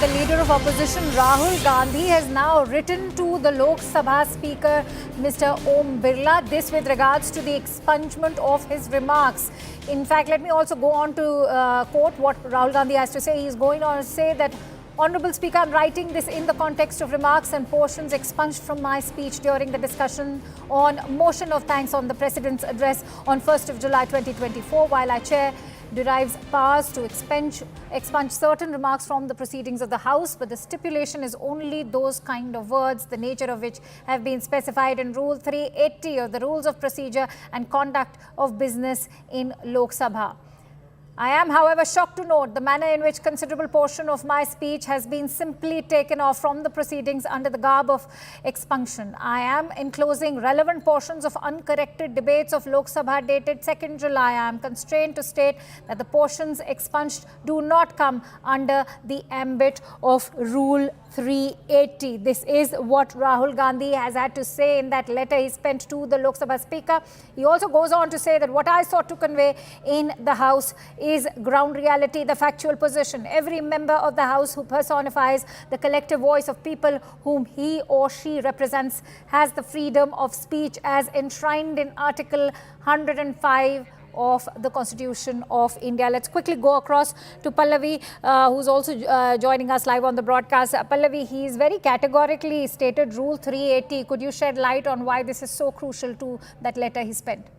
the leader of opposition Rahul Gandhi has now written to the Lok Sabha Speaker Mr. Om Birla, this with regards to the expungement of his remarks. In fact, let me also go on to quote what Rahul Gandhi has to say. He is going on to say that, Honourable Speaker, I am writing this in the context of remarks and portions expunged from my speech during the discussion on motion of thanks on the President's address on 1st of July 2024, while our chair derives powers to expunge certain remarks from the proceedings of the House, but the stipulation is only those kind of words, the nature of which have been specified in Rule 380 of the Rules of Procedure and Conduct of Business in Lok Sabha. I am, however, shocked to note the manner in which considerable portion of my speech has been simply taken off from the proceedings under the garb of expunction. I am enclosing relevant portions of uncorrected debates of Lok Sabha dated 2nd July. I am constrained to state that the portions expunged do not come under the ambit of Rule 380. This is what Rahul Gandhi has had to say in that letter he sent to the Lok Sabha Speaker. He also goes on to say that what I sought to convey in the House is ground reality, the factual position. Every member of the House who personifies the collective voice of people whom he or she represents has the freedom of speech as enshrined in Article 105 of the Constitution of India. Let's quickly go across to Pallavi, who's also joining us live on the broadcast. Pallavi, he's very categorically stated Rule 380. Could you shed light on why this is so crucial to that letter he penned?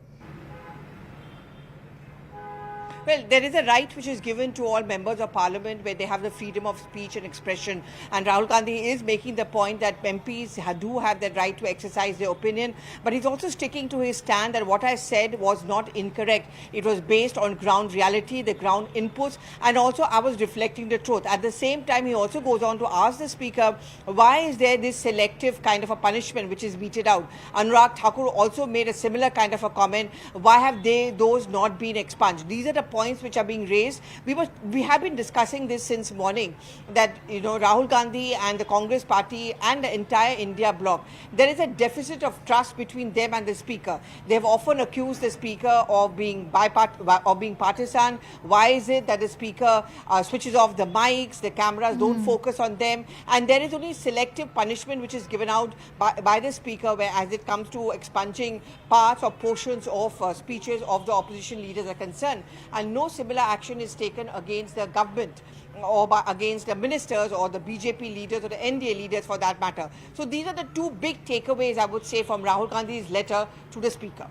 Well, there is a right which is given to all members of parliament where they have the freedom of speech and expression. And Rahul Gandhi is making the point that MPs do have the right to exercise their opinion. But he's also sticking to his stand that what I said was not incorrect. It was based on ground reality, the ground inputs, and also I was reflecting the truth. At the same time, he also goes on to ask the speaker, why is there this selective kind of a punishment which is meted out? Anurag Thakur also made a similar kind of a comment. Why have those not been expunged? These are the points which are being raised. We have been discussing this since morning, that Rahul Gandhi and the Congress party and the entire India bloc, there is a deficit of trust between them and the speaker. They have often accused the speaker of being partisan. Why is it that the speaker switches off the mics, the cameras don't focus on them, and there is only selective punishment which is given out by the speaker where as it comes to expunging parts or portions of speeches of the opposition leaders are concerned, and no similar action is taken against the government or against the ministers or the BJP leaders or the NDA leaders for that matter. So these are the two big takeaways, I would say, from Rahul Gandhi's letter to the speaker.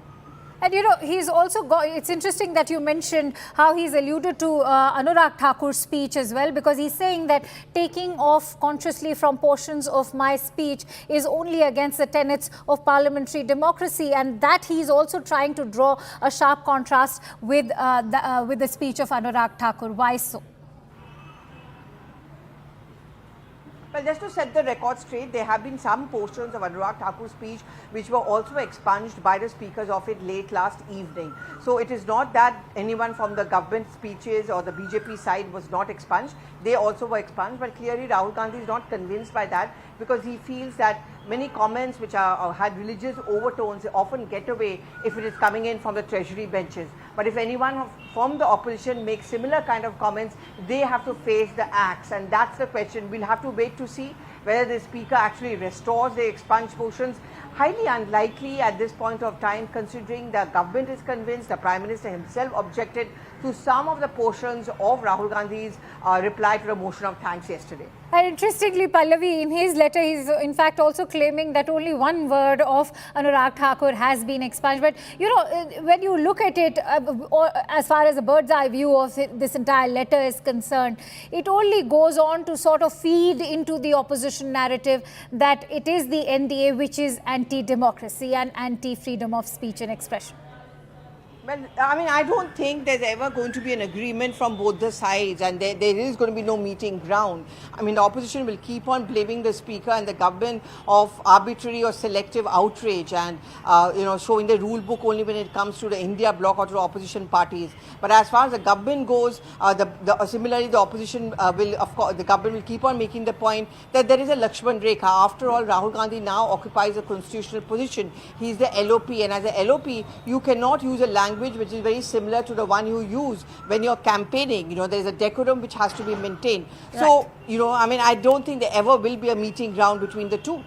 And he's also got, it's interesting that you mentioned how he's alluded to Anurag Thakur's speech as well, because he's saying that taking off consciously from portions of my speech is only against the tenets of parliamentary democracy, and that he's also trying to draw a sharp contrast with the speech of Anurag Thakur. Why so? Well, just to set the record straight, there have been some portions of Anurag Thakur's speech which were also expunged by the speakers of it late last evening. So it is not that anyone from the government speeches or the BJP side was not expunged. They also were expunged, but clearly Rahul Gandhi is not convinced by that, because he feels that many comments which had religious overtones often get away if it is coming in from the treasury benches. But if anyone from the opposition makes similar kind of comments, they have to face the axe, and that's the question. We'll have to wait to see whether the speaker actually restores the expunged portions. Highly unlikely at this point of time, considering the government is convinced, the Prime Minister himself objected to some of the portions of Rahul Gandhi's reply to the motion of thanks yesterday. And interestingly, Pallavi, in his letter, he's in fact also claiming that only one word of Anurag Thakur has been expunged. But, when you look at it, as far as a bird's eye view of this entire letter is concerned, it only goes on to sort of feed into the opposition narrative that it is the NDA which is anti-democracy and anti-freedom of speech and expression. Well, I mean, I don't think there's ever going to be an agreement from both the sides, and there is going to be no meeting ground. I mean, the opposition will keep on blaming the speaker and the government of arbitrary or selective outrage and, showing the rule book only when it comes to the India bloc or to the opposition parties. But as far as the government goes, similarly, the opposition the government will keep on making the point that there is a Lakshman Rekha. After all, Rahul Gandhi now occupies a constitutional position. He is the LOP, and as a LOP, you cannot use a language language which is very similar to the one you use when you're campaigning. You know, there's a decorum which has to be maintained. So, you know, I mean, I don't think there ever will be a meeting ground between the two.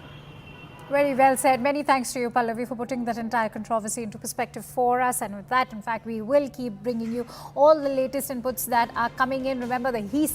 Very well said. Many thanks to you, Pallavi, for putting that entire controversy into perspective for us. And with that, in fact, we will keep bringing you all the latest inputs that are coming in. Remember, the he said